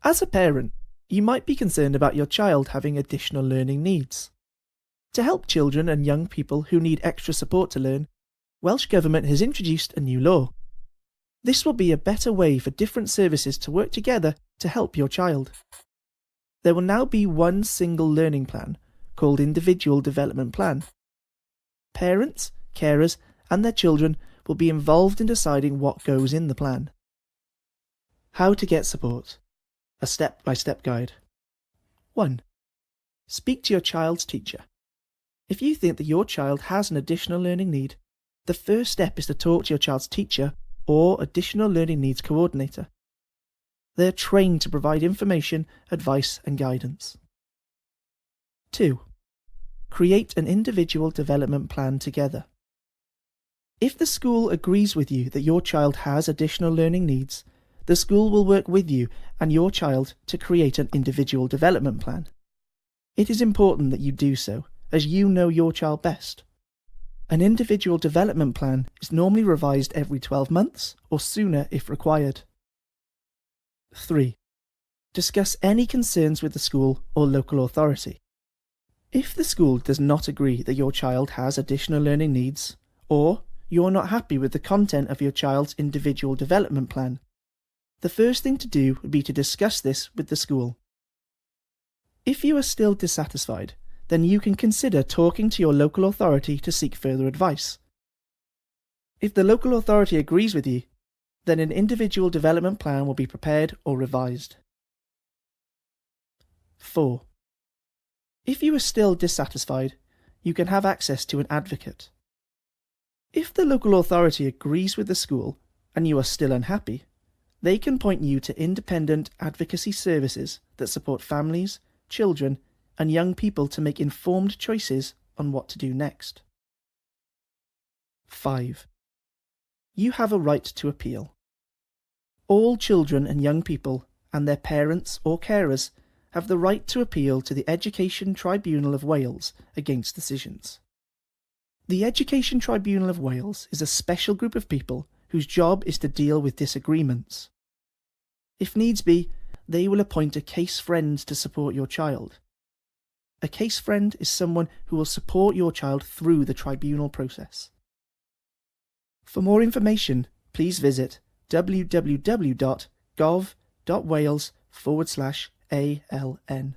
As a parent, you might be concerned about your child having additional learning needs. To help children and young people who need extra support to learn, Welsh Government has introduced a new law. This will be a better way for different services to work together to help your child. There will now be one single learning plan, called Individual Development Plan. Parents, carers, and their children will be involved in deciding what goes in the plan. How to get support. A step-by-step guide. 1. Speak to your child's teacher. If you think that your child has an additional learning need, the first step is to talk to your child's teacher or additional learning needs coordinator. They are trained to provide information, advice and guidance. 2. Create an individual development plan together. If the school agrees with you that your child has additional learning needs, the school will work with you and your child to create an individual development plan. It is important that you do so, as you know your child best. An individual development plan is normally revised every 12 months or sooner if required. 3. Discuss any concerns with the school or local authority. If the school does not agree that your child has additional learning needs, or you're not happy with the content of your child's individual development plan, the first thing to do would be to discuss this with the school. If you are still dissatisfied, then you can consider talking to your local authority to seek further advice. If the local authority agrees with you, then an individual development plan will be prepared or revised. 4. If you are still dissatisfied, you can have access to an advocate. If the local authority agrees with the school and you are still unhappy, they can point you to independent advocacy services that support families, children, and young people to make informed choices on what to do next. 5. You have a right to appeal. All children and young people and their parents or carers have the right to appeal to the Education Tribunal of Wales against decisions. The Education Tribunal of Wales is a special group of people whose job is to deal with disagreements. If needs be, they will appoint a case friend to support your child. A case friend is someone who will support your child through the tribunal process. For more information, please visit www.gov.wales/ALN.